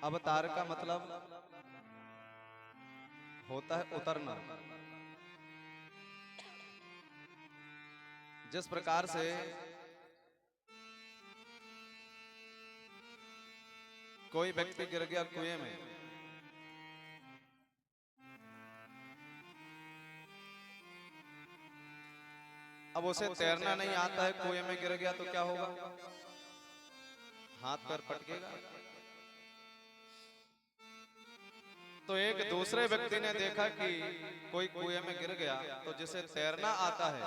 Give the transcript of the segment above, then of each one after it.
अवतार का मतलब होता है उतरना। जिस प्रकार से कोई व्यक्ति गिर गया कुएं में, अब उसे तैरना नहीं आता है, कुएं में गिर गया तो क्या होगा? हाथ पैर पटकेगा। तो एक दूसरे व्यक्ति ने देखा कि कोई कुएं में गिर गया, तो जिसे तैरना आता है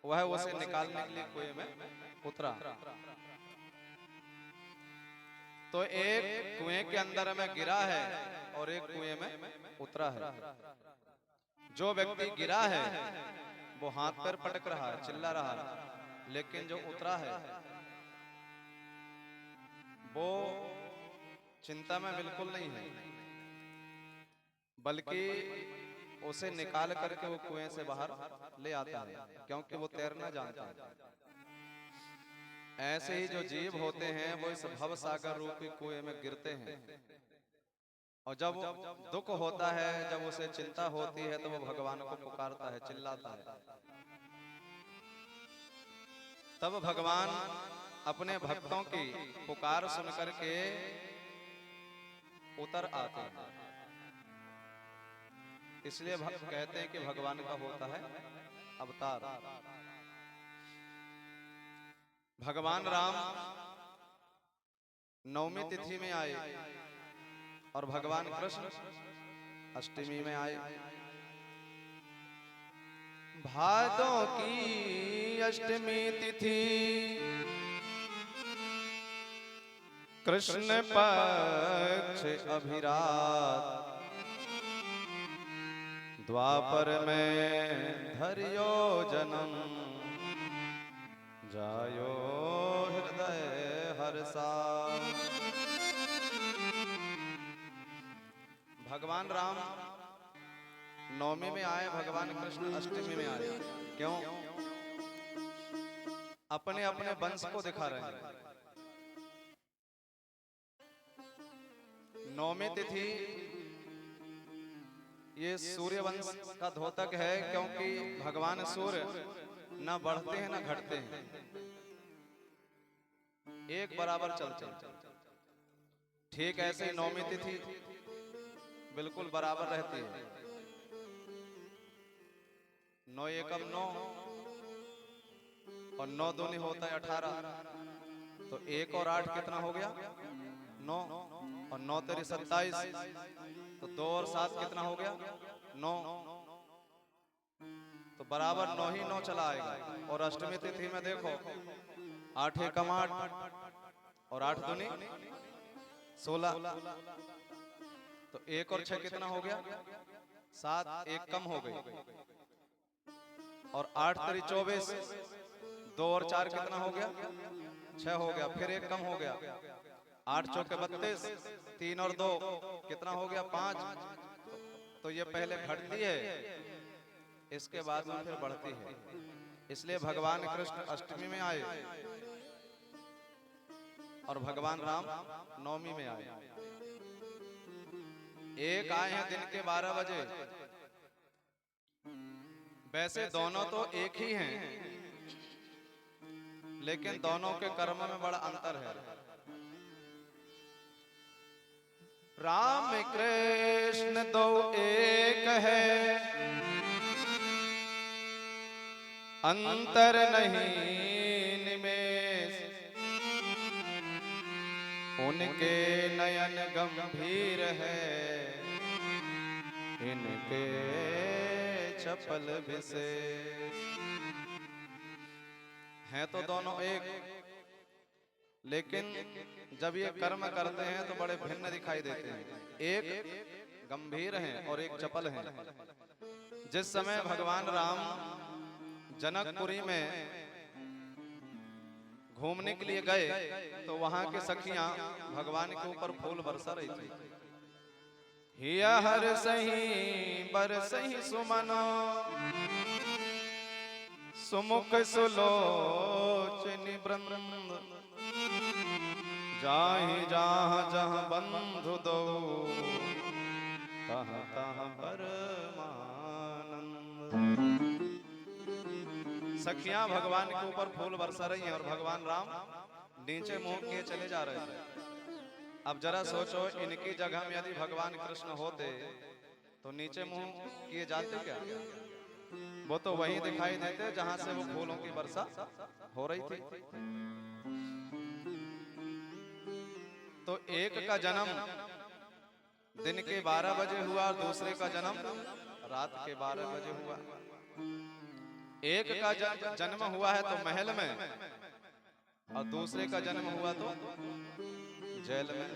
वह उसे निकालने के लिए कुएं में उतरा। तो एक कुएं के अंदर में गिरा है और एक कुएं में उतरा है। जो व्यक्ति गिरा है वो हाथ पैर पटक रहा है, चिल्ला रहा है, लेकिन जो उतरा है वो चिंता में बिल्कुल नहीं है, बल्कि उसे निकाल करके वो कुएं से बाहर ले आता है, क्योंकि वो तैरना जानता है। ऐसे ही जो जीव होते हैं वो इस भव सागर रूपी कुएं में गिरते हैं, और जब दुख होता है, जब उसे चिंता होती है, तो वो भगवान को पुकारता है, चिल्लाता है। तब भगवान अपने भक्तों की पुकार सुन करके उतर आते हैं। इसलिए कहते हैं कि भगवान का होता है अवतार। भगवान राम नवमी तिथि में आए और भगवान कृष्ण अष्टमी में आए। भादों की अष्टमी तिथि कृष्ण पक्ष अभिरात, द्वापर में धरियो जन्म, जायो हृदय हर्षा। भगवान राम नवमी में आए, भगवान कृष्ण अष्टमी में आए। क्यों? अपने अपने वंश को दिखा रहे हैं। नवमी तिथि ये सूर्य वंश का द्योतक है, क्योंकि भगवान सूर्य न बढ़ते हैं न घटते हैं, एक बराबर चलते हैं। ठीक ऐसे नवमी तिथि बिल्कुल बराबर रहती है। 9 एकम 9 और 9 दूनी होता है 18, तो 1 और 8 कितना हो गया? 9, और 9 तेरी 27, तो 2 और 7 कितना हो गया? 9, तो बराबर 9 ही 9 चला आएगा। और अष्टमी तिथि में देखो 8 एकम 8 और 8 दूनी 16, तो 1 और 6 कितना हो गया? 7, 1 कम हो गई। और 8 तेरी 24, 2 और 4 कितना हो गया? 6 हो गया, फिर 1 कम हो गया। 8 चौके 32, 3 और 2 कितना हो गया? 5। तो ये पहले घटती है, इसके बाद में फिर बढ़ती है। इसलिए भगवान कृष्ण अष्टमी में आए और भगवान राम नवमी में आए। एक आए हैं दिन के 12 बजे। वैसे दोनों तो एक ही हैं, लेकिन दोनों के कर्म में बड़ा अंतर है। राम कृष्ण दो एक है, अंतर नहीं निमेष, उनके नयन गंभीर है, इनके चपल विशेष। हैं तो दोनों एक, लेकिन जब ये कर्म करते हैं तो बड़े भिन्न दिखाई देते हैं। एक गंभीर हैं और एक चपल हैं। जिस समय भगवान राम जनकपुरी में घूमने के लिए गए, तो वहां की सखियां भगवान के ऊपर फूल बरसा रही थी। हिया हर सही बर सही सुमनो, सुमुख सुलोचनी वृंद, जाहि जहाँ जहाँ बंधु दो तह तह परमानंद। सखियां भगवान के ऊपर फूल बरसा रही हैं और भगवान राम नीचे मुंह किए चले जा रहे थे। अब जरा सोचो, इनकी जगह में यदि भगवान कृष्ण होते तो नीचे मुंह किए जाते क्या? वो तो वहीं दिखाई देते जहां से वो फूलों की वर्षा हो रही थी। तो एक का जन्म दिन के 12 बजे हुआ और दूसरे का जन्म रात के 12 बजे हुआ। एक का जन्म हुआ है तो महल में और दूसरे का जन्म हुआ तो जेल में।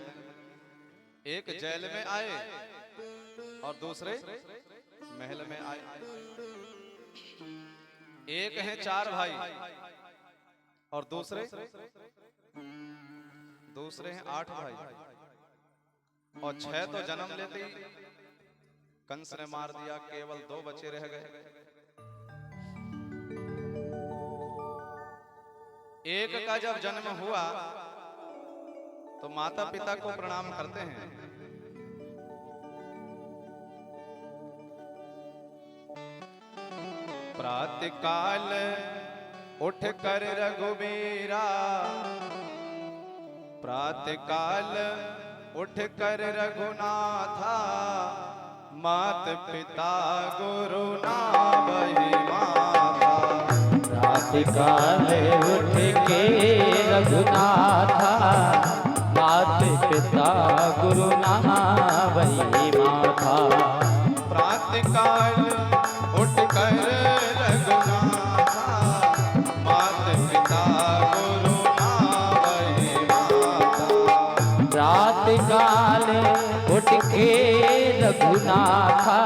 एक जेल में आए और दूसरे महल में आए। एक है 4 भाई और दूसरे हैं 8 भाई। और 6 तो जन्म लेते ही कंस ने मार दिया, केवल 2 बचे रह गए। एक का जब जन्म हुआ तो माता पिता को प्रणाम करते हैं। प्रातःकाल उठ कर रघुबीरा, प्रातःकाल उठ कर रघुनाथा, मात पिता गुरु नावहि माता। प्रातःकाल उठ के रघुनाथा, मात पिता गुरु नावहि माता। प्रातःकाल उठ कर रघुनाथा, मात पिता गुरु नावहि माता। प्रातःकाल उठ के रघुनाथा,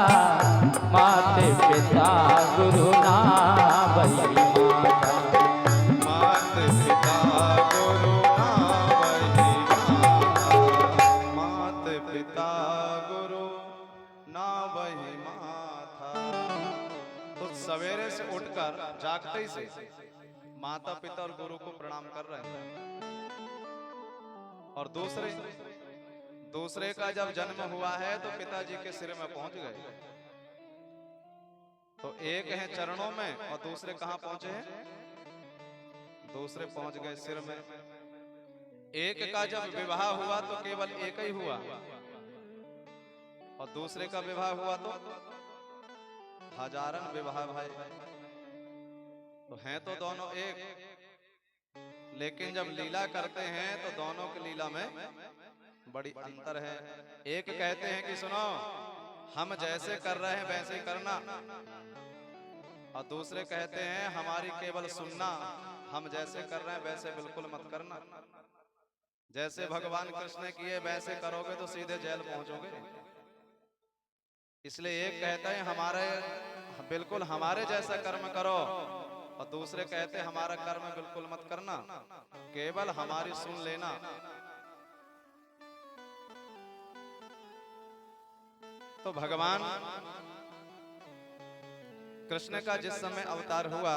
मात पिता गुरु नावहि माता। मात पिता गुरु नावहि माता। मात पिता गुरु नावहि माता। तो सवेरे से उठकर जागते ही से माता पिता और गुरु को प्रणाम कर रहे हैं। और दूसरे का जब जन्म हुआ है तो पिताजी के सिर में पहुंच गए। तो एक है चरणों में और दूसरे कहां पहुंचे हैं? दूसरे पहुंच गए सिर में। एक का जब विवाह हुआ तो केवल एक ही हुआ और दूसरे का विवाह हुआ तो हजारन विवाह भाई। तो हैं तो दोनों एक, लेकिन जब लीला करते हैं तो दोनों की लीला में बड़ी अंतर है। एक कहते हैं कि सुनो, हम जैसे कर रहे हैं वैसे ही करना, और दूसरे कहते हैं हमारी केवल सुनना, हम जैसे कर रहे हैं वैसे बिल्कुल मत करना। जैसे भगवान कृष्ण ने किए वैसे करोगे तो सीधे जेल पहुंचोगे। इसलिए एक कहता है हमारे बिल्कुल हमारे जैसा कर्म करो, और दूसरे कहते हमारा कर्म बिल्कुल मत करना, केवल हमारी सुन लेना। तो भगवान कृष्ण का जिस समय अवतार हुआ,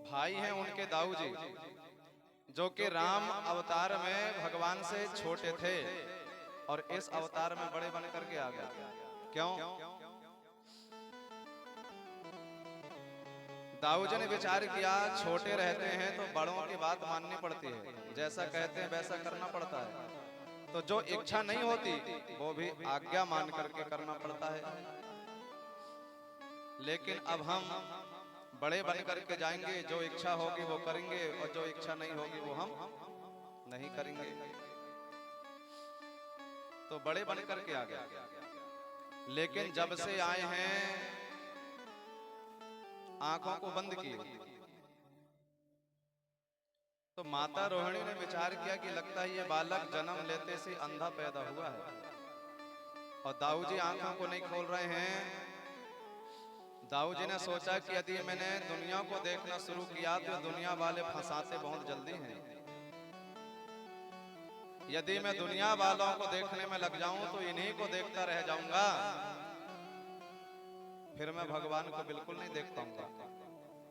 भाई हैं उनके दाऊ जी, जो कि राम अवतार में भगवान से छोटे थे और इस अवतार में बड़े बन करके आ गए। क्यों? दाऊ जी ने विचार किया, छोटे रहते हैं तो बड़ों की बात माननी पड़ती है, जैसा कहते हैं वैसा करना पड़ता है। तो जो इच्छा नहीं होती वो भी आज्ञा मान करके करना पड़ता है। लेकिन अब हम बड़े बन करके जाएंगे, जो इच्छा होगी वो करेंगे और जो इच्छा नहीं होगी वो हम नहीं करेंगे। तो बड़े बन करके आ गए। लेकिन जब से आए हैं आंखों को बंद किए। तो माता रोहिणी ने विचार किया कि लगता है ये बालक जन्म लेते से अंधा पैदा हुआ है, और दाऊ जी आंखों को नहीं खोल रहे हैं। दाऊ जी ने सोचा कि यदि मैंने दुनिया को देखना शुरू किया तो दुनिया वाले फंसाते बहुत जल्दी हैं। यदि मैं दुनिया वालों को देखने में लग जाऊं तो इन्हीं को देखता रह जाऊंगा, फिर मैं भगवान को बिल्कुल नहीं देख पाऊंगा।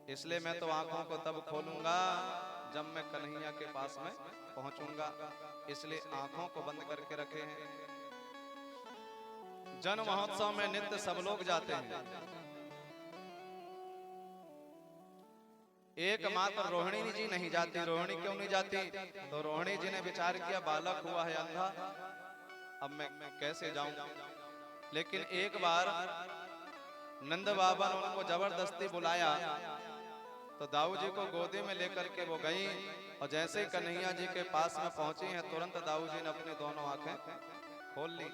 इसलिए मैं तो आंखों को तब खोलूंगा जब मैं कन्हैया के पास में पहुंचूंगा, इसलिए आंखों को बंद करके रखे हैं। जन महोत्सव में नित्य सब लोग जाते हैं, एकमात्र रोहिणी जी नहीं जाती। रोहिणी क्यों नहीं जाती? तो रोहिणी जी ने विचार किया बालक हुआ है अंधा, अब मैं कैसे जाऊं। लेकिन एक बार नंद बाबा ने उनको जबरदस्ती बुलाया तो दाऊ जी को गोदी में लेकर के वो गई, और जैसे ही कन्हैया जी के पास में पहुंची हैं तुरंत दाऊ जी ने अपनी दोनों आंखें खोल ली।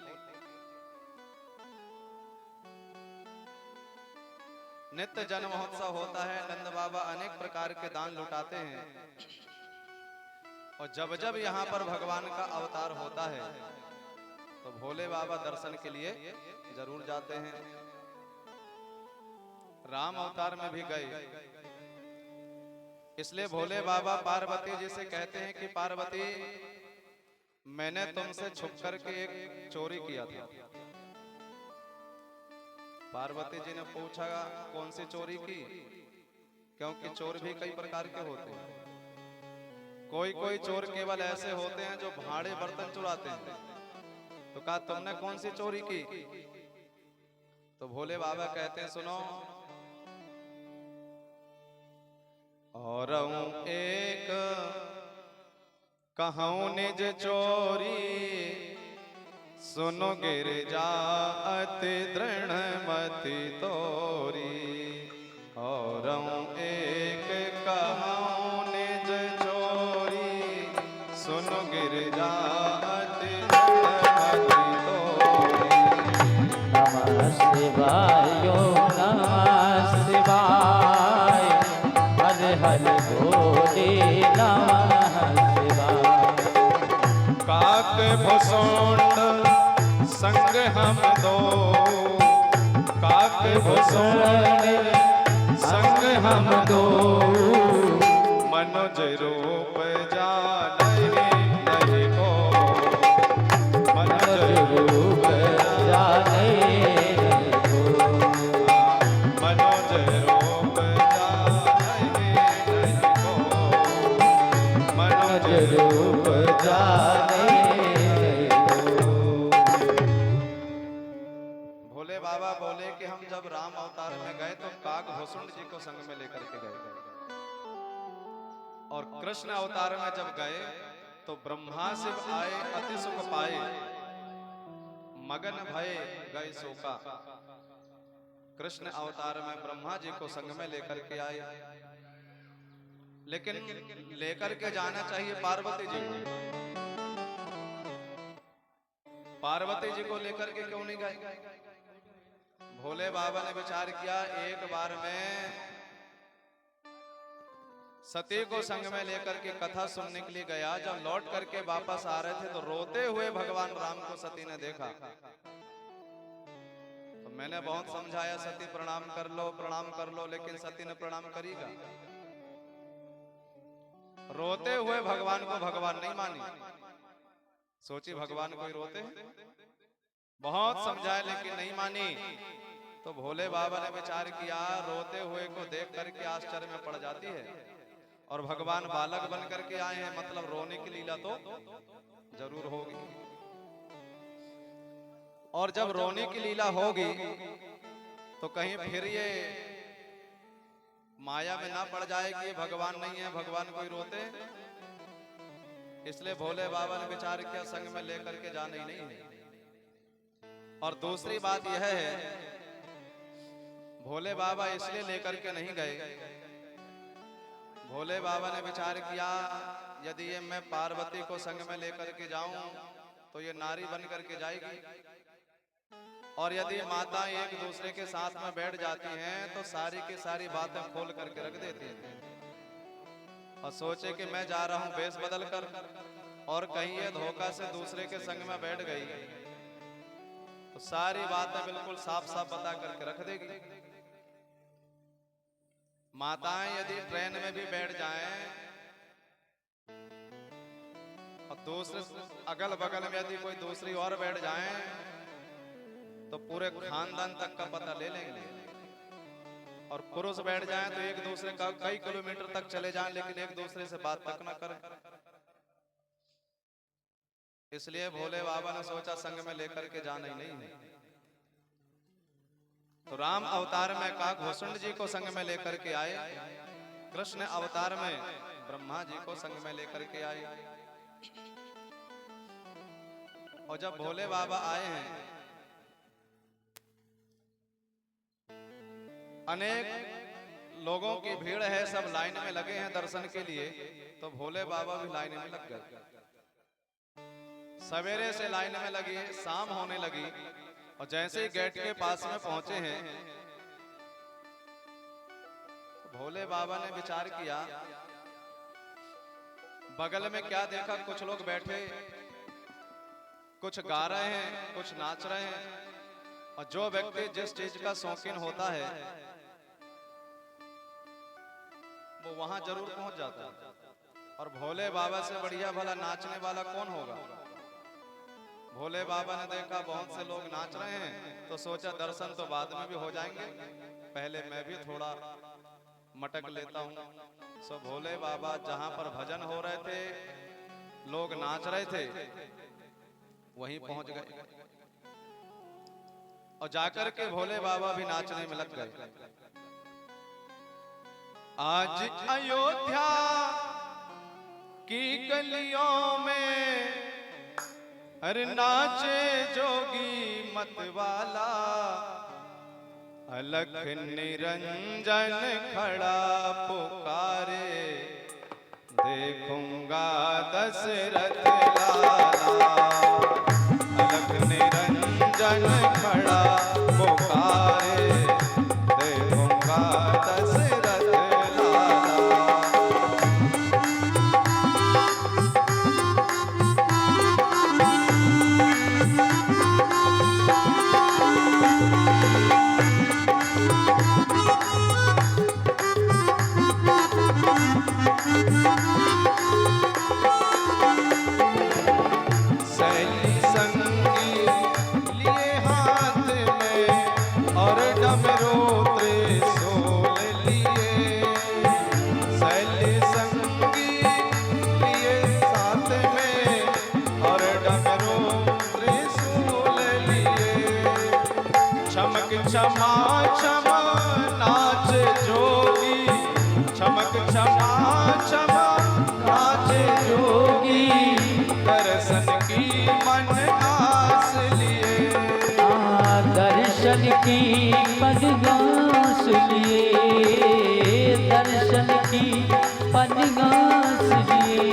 नित्य जन महोत्सव होता है, नंद बाबा अनेक प्रकार के दान लुटाते हैं, और जब जब यहाँ पर भगवान का अवतार होता है तो भोले बाबा दर्शन के लिए जरूर जाते हैं। राम अवतार में भी गए, इसलिए भोले बाबा पार्वती जी से कहते हैं कि पार्वती मैंने तुमसे छुप करके एक चोरी किया था। पार्वती जी ने पूछा कौन सी चोरी की, क्योंकि चोर भी कई प्रकार के होते हैं। कोई कोई चोर केवल ऐसे होते हैं जो भाड़े बर्तन चुराते हैं। तो कहा तुमने कौन सी चोरी की? तो भोले बाबा कहते हैं सुनो, और एक कहूं निज चोरी, सुनो गिरजा अति दृढ़ मति तोरी। और एक कहूं निज चोरी, सुनो गिरजा अति दृढ़ मति तोरी। नमः शिवाय ओम नमः शिवाय, हर हर भोले नमः शिवाय। काक भुसुंड संग हम दो, काक भुसुंड संग हम दो, मनोज रूप जाने नहीं को, मनोज रूप जाने नहीं को, मनोज रूप जाने नहीं को, मनोज रूप जाने नहीं को। भोले बाबा बोले कि हम जब राम अवतार में गए तो काकभूषुंड जी को संग में लेकर के गए, और कृष्ण अवतार में जब गए तो ब्रह्मा शिव आए अति सुख पाए, मगन भय गए शोका। कृष्ण अवतार में ब्रह्मा जी को संग में लेकर के आए, लेकिन लेकर के जाना चाहिए पार्वती जी को। पार्वती जी को लेकर के क्यों नहीं गए? भोले बाबा ने विचार किया एक बार में सती को संग में लेकर के कथा सुनने के लिए गया, जब लौट करके वापस आ रहे थे तो रोते हुए भगवान राम को सती ने देखा। तो मैंने बहुत समझाया सती प्रणाम कर लो, लेकिन सती ने प्रणाम करेगा। रोते हुए भगवान को भगवान नहीं मानी। सोची भगवान कोई रोते हैं? बहुत समझाया लेकिन नहीं मानी। तो भोले बाबा ने विचार किया रोते हुए को देख करके आश्चर्य में पड़ जाती है, और भगवान बालक बन करके आए हैं, मतलब रोने की लीला तो जरूर होगी। और जब रोने की लीला होगी तो कहीं फिर ये माया में ना पड़ जाएगी ये भगवान नहीं है, भगवान कोई रोते। इसलिए भोले बाबा ने विचार किया संग में लेकर के जाना ही नहीं है। और दूसरी बात यह है भोले बाबा इसलिए लेकर के नहीं गए, भोले बाबा ने विचार किया यदि ये मैं पार्वती को संग में लेकर के जाऊं तो ये नारी बन करके जाएगी, और यदि माता एक दूसरे के साथ में बैठ जाती हैं तो सारी की सारी बातें खोल करके रख देती हैं। और सोचे कि मैं जा रहा हूं वेश बदल कर, और कहीं ये धोखा से दूसरे के संग में बैठ गई तो सारी बातें बिल्कुल साफ साफ बता करके रख देगी। माताएं यदि ट्रेन में भी बैठ जाएं और दूसरे अगल बगल में यदि कोई दूसरी और बैठ जाएं तो पूरे खानदान तक का पता ले लेंगे। और पुरुष बैठ जाएं तो एक दूसरे का कई किलोमीटर तक चले जाएं लेकिन एक दूसरे से बात तक ना करें। इसलिए भोले बाबा ने सोचा संग में लेकर के जाना ही नहीं है। तो राम अवतार में काकभूषुंड जी को संग में लेकर के आए, कृष्ण अवतार में ब्रह्मा जी को संग में लेकर के आए। और जब भोले बाबा आए हैं, अनेक लोगों की भीड़ है, सब लाइन में लगे हैं दर्शन के लिए, तो भोले बाबा भी लाइन में लग गए। सवेरे से लाइन में लगी, शाम होने लगी और जैसे ही गेट के पास में पहुंचे हैं, भोले बाबा ने विचार किया, बगल में क्या देखा, कुछ लोग बैठे, कुछ गा रहे हैं, कुछ नाच रहे हैं। और जो व्यक्ति जिस चीज का शौकीन होता है वो वहां जरूर पहुंच जाता है। और भोले बाबा से बढ़िया भला नाचने वाला कौन होगा। भोले बाबा ने देखा बहुत से लोग नाच रहे हैं, तो सोचा दर्शन तो बाद में भी हो जाएंगे, पहले मैं भी थोड़ा मटक लेता हूं। सो भोले बाबा जहां पर भजन हो रहे थे, लोग नाच रहे थे, वहीं पहुंच गए और जाकर के भोले बाबा भी नाचने में लग गए। आज अयोध्या की गलियों में हर नाचे जोगी मतवाला, अलख निरंजन खड़ा पुकारे, देखूंगा दशरथ लाला। अलख निरंजन खड़ा पुकारे, देखूंगा दशरथ लाला। क्षमा क्षमा नाच जोगी, चमक क्षमा क्षमा नाच जोगी, दर्शन की मन आस लिए। दर्शन की मन आस लिए, दर्शन की मन आस लिए।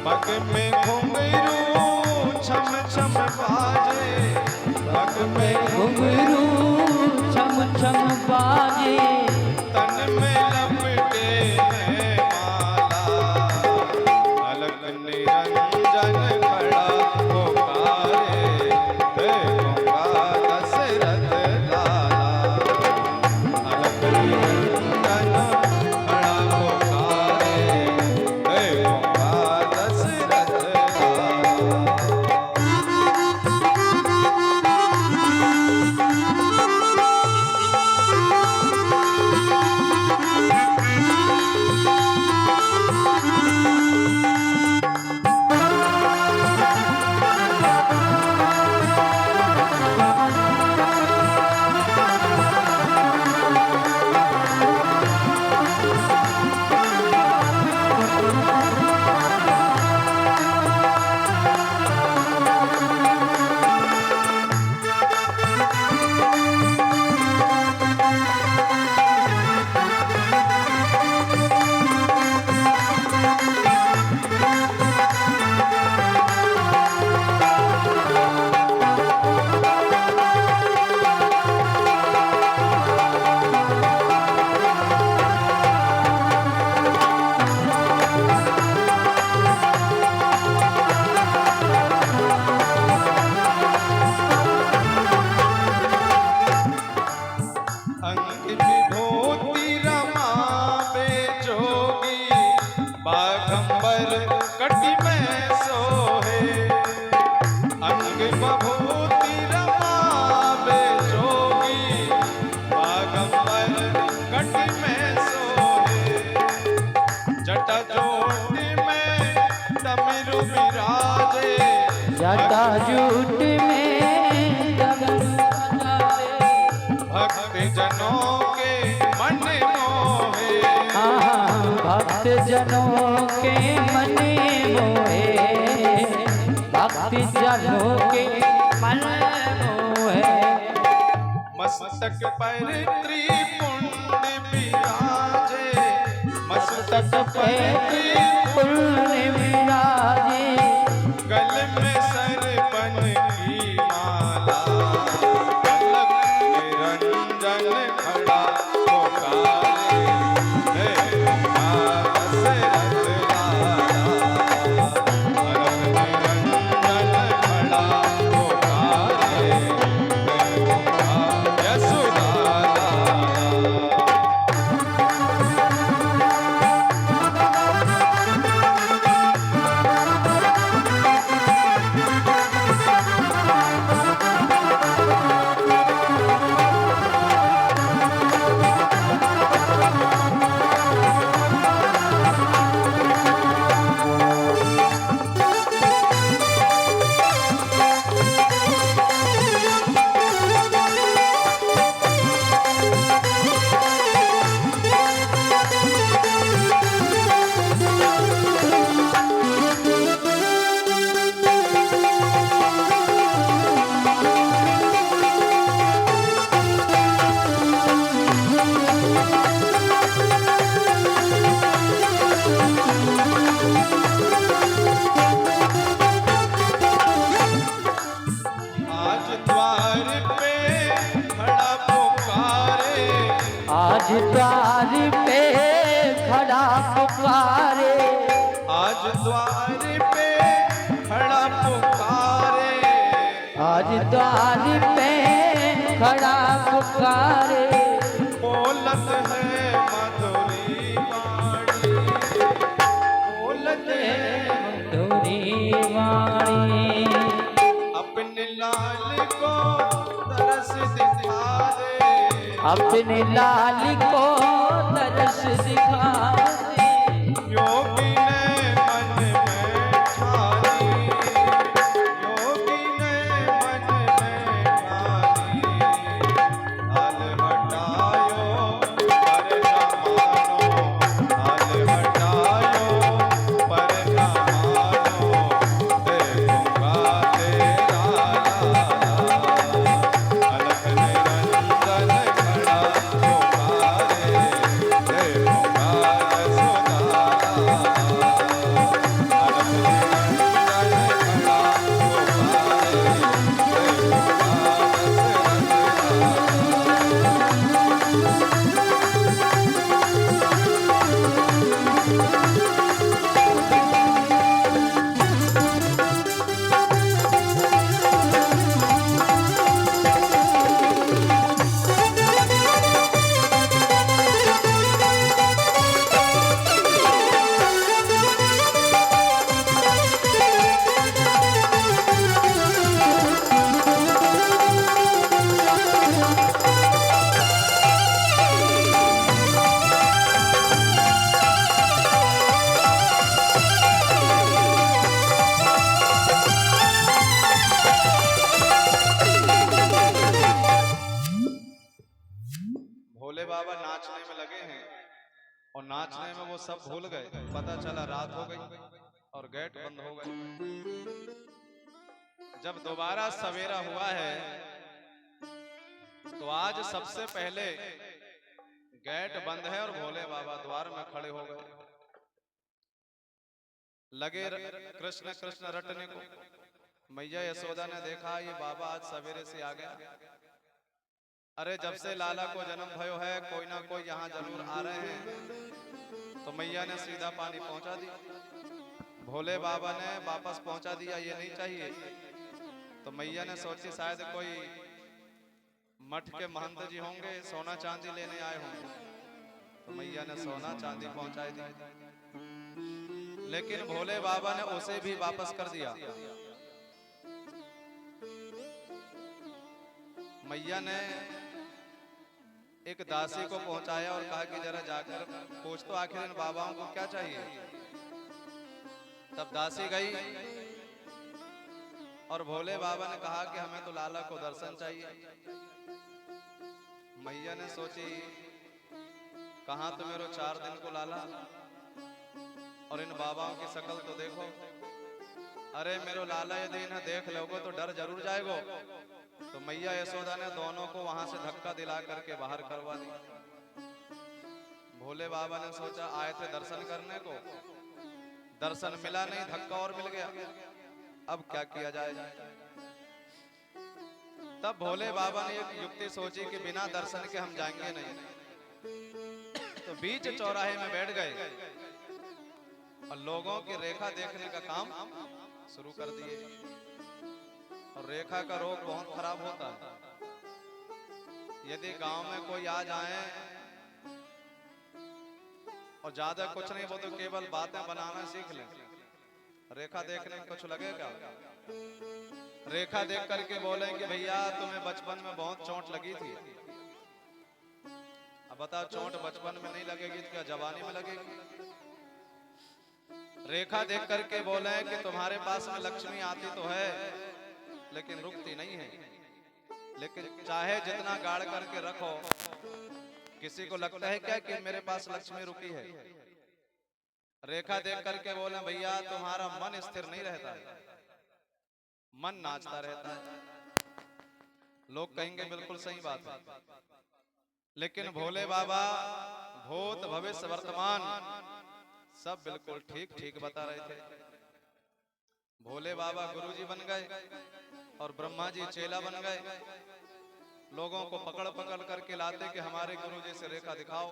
पग में घुंघरू छम छम बाजे, पग में घुंघरू छम छम बाजे, तन में लपटे हैं माला। अलख निरंजन खड़ा पुकारे, देखूंगा दशरथ लाला। अलख निरंजन खड़ा पुकारे, देखूंगा दशरथ लाला। बभूति रमावे जोगी, बागंबर जटा जोटी में डमरू विराजे, जटा जूट में डमरू बजाए, भक्त जनों के मन मोहे, भक्त जनों के मन मोहे, भक्त जनों के मन मोहे। मस्तक पर त्रिपुंड विराजे, मस्तक पर त्रिपुंड विराजे, गले में सरपन की माला, पलक निरंजन खड़ा पुकारे, हे दशरथ लाला, पलक निरंजन खड़ा पुकारे, हे यशोदा लाला। आज द्वार पे खड़ा पुकारे, आज द्वार पे खड़ा पुकारे, आज द्वार पे खड़ा पुकारे, बोलत है मधुरी वाणी, बोलत है मधुरी वाणी, अपने लाल को तरस दिखा दे, अपने लाल को तरस दिखा दे, योगी ने मन में ठानी, योगी ने मन में ठानी, हाल हटायो पर न मानो, हाल हटायो पर न मानो, देखूंगा तेरा लाला, अलख निरंजन खड़ा पुकारे, देखूंगा यशोदा लाला, अलख निरंजन खड़ा पुकारे, देखूंगा दशरथ लाला। भोले बाबा नाचने में लगे हैं और नाचने में वो सब भूल गए, पता चला रात हो गई और गेट बंद हो गए। जब दोबारा सवेरा हुआ है तो आज सबसे पहले गेट बंद है और भोले बाबा द्वार में खड़े हो गए, लगे कृष्ण कृष्ण रटने को। मैया यशोदा ने देखा ये बाबा आज सवेरे से आ गया, अरे जब से लाला को जन्म भयो है कोई ना कोई यहाँ जरूर आ रहे हैं। तो मैया ने सीधा पानी पहुंचा दी, भोले बाबा ने वापस पहुंचा दिया, ये नहीं चाहिए। तो मैया ने सोची शायद कोई मठ के महंत जी होंगे, सोना चांदी लेने आए होंगे। तो मैया ने सोना चांदी पहुंचाई दी, लेकिन भोले बाबा ने उसे भी वापस कर दिया। मैया ने एक दासी को पहुंचाया और कहा कि जरा जाकर पूछ तो आखिर इन बाबाओं को क्या चाहिए। तब दासी गई और भोले बाबा ने कहा कि हमें तो लाला को दर्शन चाहिए। मैया ने सोची कहाँ तो मेरो 4 दिन को लाला, और इन बाबाओं की शक्ल तो देखो। अरे मेरो लाला यदि इन्हें देख लोगे तो डर जरूर जाएगो। तो मैया यशोदा ने दोनों को वहां से धक्का दिला करके बाहर करवा दी। भोले बाबा ने सोचा आए थे दर्शन करने को, दर्शन मिला नहीं, धक्का और मिल गया, अब क्या किया जाए। तब भोले बाबा ने एक युक्ति सोची कि बिना दर्शन के हम जाएंगे नहीं। तो बीच चौराहे में बैठ गए और लोगों की रेखा देखने का काम शुरू कर दिए। और रेखा का रोग बहुत खराब होता है। यदि गांव में कोई आ जाए और ज्यादा कुछ नहीं, वो तो केवल बातें बनाना सीख ले, रेखा देखने में कुछ लगेगा। रेखा देख करके बोले कि भैया तुम्हें बचपन में बहुत चोट लगी थी। अब बताओ चोट बचपन में नहीं लगेगी तो क्या जवानी में लगेगी। रेखा देख करके बोले कि तुम्हारे पास में लक्ष्मी आती तो है लेकिन रुकती नहीं है, लेकिन चाहे जितना गाड़ करके रखो, किसी को लगता है क्या कि मेरे पास लक्ष्मी रुकी है। रेखा देख करके बोले भैया तुम्हारा मन स्थिर नहीं रहता, मन नाचता रहता है। लोग कहेंगे बिल्कुल सही बात है, लेकिन भोले बाबा भूत भविष्य वर्तमान सब बिल्कुल ठीक ठीक बता रहे थे। भोले बाबा गुरुजी बन गए और ब्रह्मा जी चेला बन गए। लोगों को पकड़ पकड़ करके लाते कि हमारे गुरुजी से रेखा दिखाओ।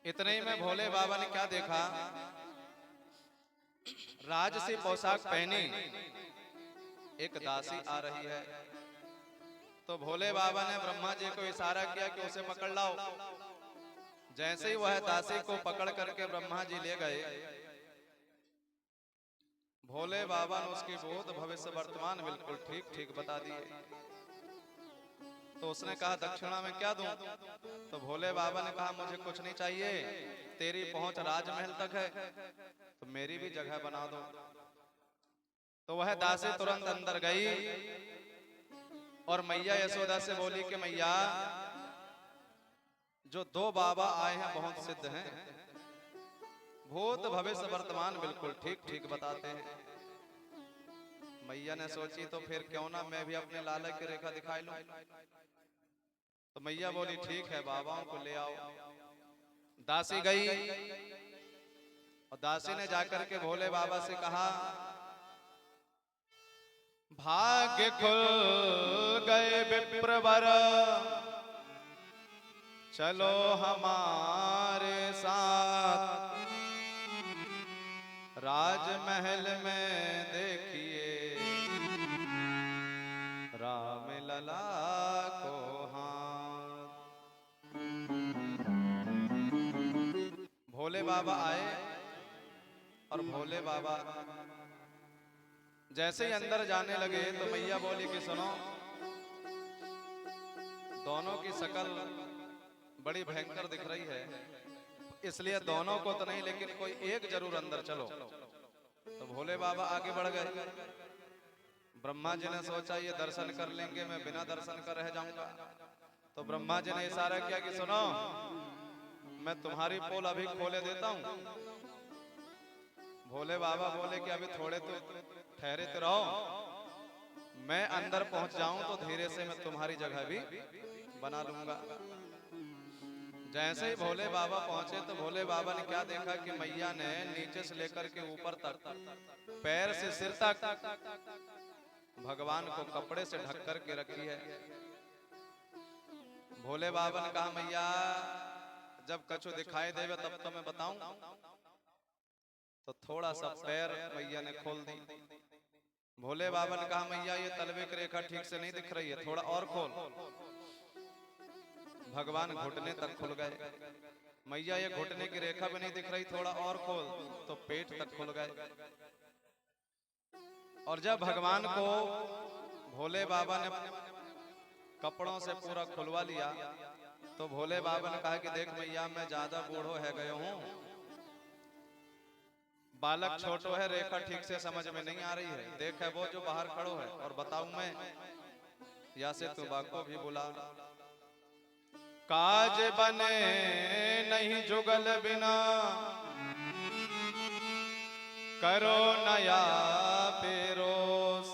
इतने ही में भोले बाबा ने क्या देखा, राजसी पोशाक पहनी एक दासी आ रही है। तो भोले बाबा ने ब्रह्मा जी को इशारा किया कि उसे पकड़ लाओ। जैसे ही वह दासी को पकड़ करके ब्रह्मा जी ले गए, भोले बाबा ने उसकी भूत भविष्य वर्तमान बिल्कुल ठीक ठीक बता दिए। तो उसने कहा दक्षिणा में क्या दूं। तो भोले बाबा ने कहा मुझे कुछ नहीं चाहिए, तेरी पहुंच राजमहल तक है तो मेरी भी जगह बना दो। तो वह दासी तुरंत अंदर गई और मैया यशोदा से बोली कि मैया जो 2 बाबा आए हैं बहुत सिद्ध हैं, भूत भविष्य वर्तमान बिल्कुल ठीक ठीक बताते हैं। मैया ने सोची तो फिर क्यों ना मैं भी अपने लाला की रेखा दिखाई लूं। तो मैया बोली ठीक है बाबाओं को ले आओ। दासी गई और दासी ने जाकर के भोले बाबा से कहा भाग्य खुल गए विप्रवर, चलो हमारे साथ राजमहल में देखिए राम लला को हाथ। भोले बाबा आए और भोले बाबा जैसे ही अंदर जाने लगे तो मैया बोली कि सुनो, दोनों की शक्ल बड़ी भयंकर दिख रही है, इसलिए दोनों को तो नहीं लेकिन कोई एक जरूर अंदर चलो। तो भोले बाबा आगे बढ़ गए। ब्रह्मा जी ने सोचा ये दर्शन कर लेंगे, मैं बिना दर्शन कर रह जाऊंगा। तो ब्रह्मा जी ने इशारा किया कि सुनो, मैं तुम्हारी पोल अभी खोले देता हूं। भोले बाबा बोले कि अभी थोड़े तो ठहरे तो रहो, मैं अंदर पहुंच जाऊं तो धीरे से मैं तुम्हारी जगह भी बना लूंगा। जैसे ही भोले बाबा पहुंचे तो भोले बाबा ने क्या देखा कि मैया ने नीचे से लेकर के ऊपर तक, पैर से सिर तक भगवान को कपड़े से ढक कर के रखी है। भोले बाबा ने कहा मैया जब कछु दिखाई देवे तब तो मैं बताऊं। तो थोड़ा सा पैर मैया ने खोल दी। भोले बाबा ने कहा मैया ये तलवे की रेखा ठीक से नहीं दिख रही है, थोड़ा और खोल। भगवान घुटने तक खुल गए। मैया ये घुटने की रेखा भी नहीं दिख रही, थोड़ा और खोल, तो पेट तक खुल गए। और जब भगवान को भोले बाबा ने कपड़ों से पूरा खुलवा लिया। तो भोले बाबा ने कहा कि देख मैया मैं ज्यादा बूढ़ो है गए हूं, बालक छोटो है, रेखा ठीक से समझ में नहीं आ रही है, देख है वो जो बाहर खड़ो है और बताऊं मैं, या से तू बाको भी बुला। काज बने नहीं जुगल बिना, करो नया पेरोस,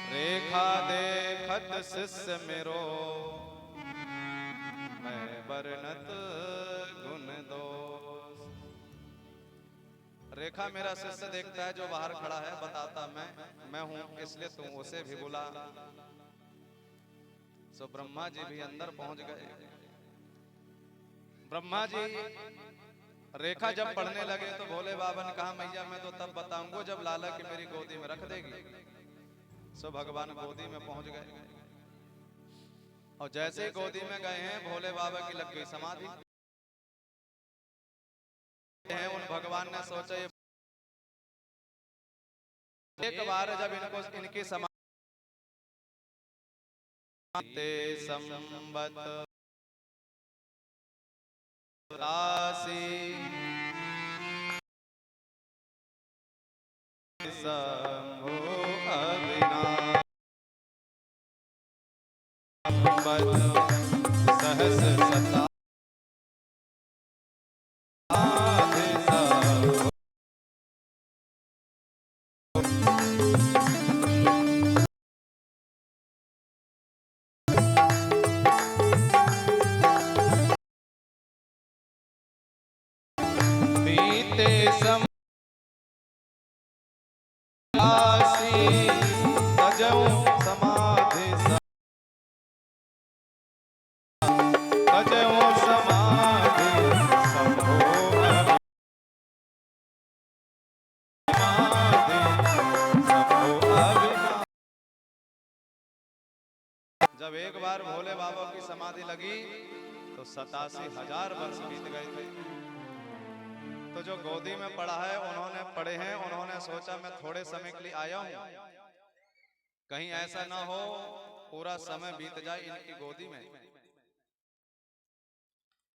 रेखा देखत शिष्य मेरो, मैं बरनत गुण दोष। रेखा मेरा शिष्य देखता है जो बाहर खड़ा है, बताता मैं हूं, इसलिए तू उसे भी बुला। सो ब्रह्मा जी भी अंदर पहुंच गए। ब्रह्मा जी रेखा जब पढ़ने लगे तो भोले बाबा ने कहा मैया मैं तो तब बताऊंगा जब लाला की मेरी गोदी में रख देगी। सो भगवान गोदी में पहुंच गए और जैसे ही गोदी में गए हैं भोले बाबा की लग गई समाधि है। उन भगवान ने सोचा ये एक बार जब इनको इनकी समाधि संबत शंभो अविनाश सहस सता बीते सम तजऊ समाधि तजऊ समाधि शंभो अविनाश। जब एक बार भोले बाबा की समाधि लगी तो 87,000 वर्ष बीत गए थे। तो जो गोदी में पड़ा है उन्होंने पढ़े हैं, उन्होंने सोचा मैं थोड़े समय के लिए आया हूं, कहीं ऐसा ना हो पूरा समय बीत जाए इनकी गोदी में।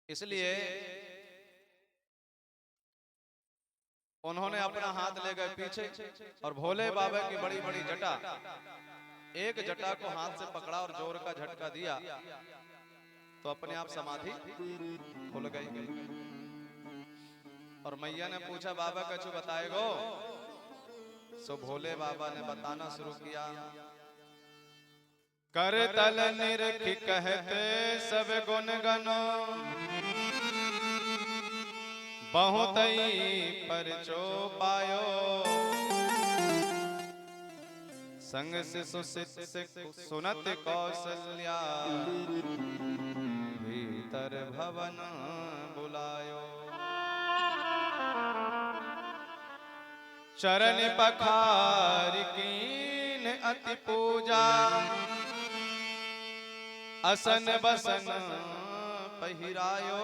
इसलिए उन्होंने अपना हाथ ले गए पीछे और भोले बाबा की बड़ी बड़ी जटा, एक जटा को हाथ से पकड़ा और जोर का झटका दिया तो अपने आप समाधि खुल गई। और मैया ने पूछा बाबा कछु बताएगो? सो भोले बाबा ने बताना शुरू किया। कर तल निरख कहते सब गुण गनो, बहुत परचो पायो, संग से सुनत कौशल्या, भीतर भवन बुलायो। चरण पखार कीन अति पूजा, असन बसन पहिरायो,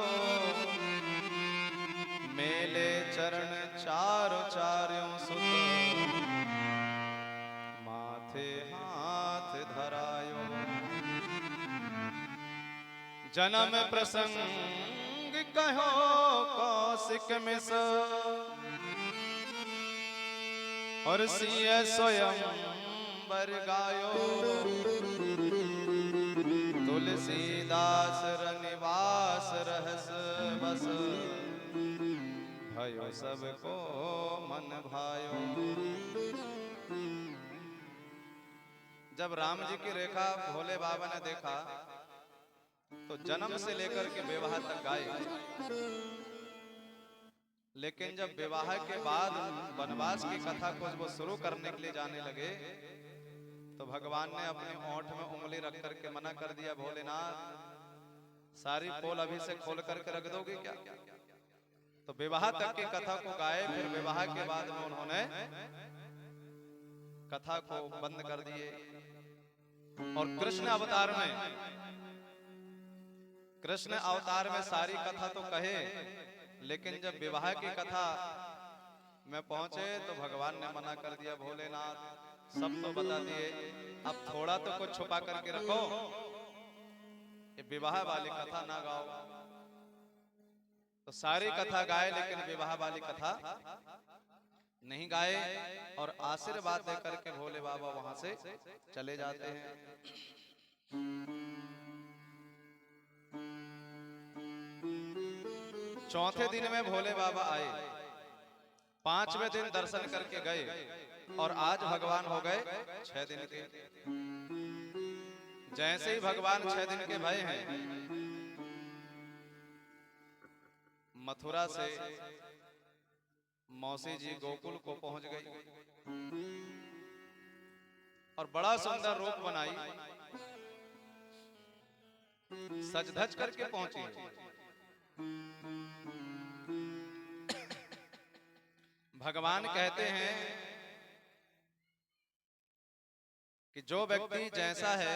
मेले चरण चारो चार्यों सुत, माथे हाथ धरायो। जन्म प्रसंग कहो कौशिक में सो, और सिय स्वयं बर गायो, तुलसीदास रनिवास रहस बस, भयो सबको मन भायो। जब राम जी की रेखा भोले बाबा ने देखा तो जन्म से लेकर के विवाह तक गाए, लेकिन जब विवाह के बाद वनवास की कथा को वो शुरू करने के लिए जाने लगे तो भगवान ने अपने ओंठ में उंगली रख करके मना कर दिया, भोलेनाथ सारी पोल अभी से खोल करके रख दोगे क्या? तो विवाह तक की कथा को गाए, फिर विवाह के बाद में उन्होंने कथा को बंद कर दिए। और कृष्ण अवतार में सारी कथा तो कहे, लेकिन जब विवाह की कथा में पहुंचे तो भगवान ने मना कर दिया, भोलेनाथ सब तो बता दिए, अब थोड़ा तो कुछ छुपा करके रखो। ये विवाह वाली कथा ना गाओ। तो सारी कथा गाए लेकिन विवाह वाली कथा नहीं गाए, और आशीर्वाद देकर के भोले बाबा वहां से चले जाते हैं। चौथे दिन में भोले बाबा आए, पांचवें दिन दर्शन करके गए, और आज भगवान हो गए 6 दिन के। जैसे ही भगवान 6 दिन के भय हैं, मथुरा से मौसी जी गोकुल को पहुंच गई, और बड़ा सुंदर रूप बनाई, सज धज करके पहुंची। भगवान कहते हैं कि जो व्यक्ति जैसा है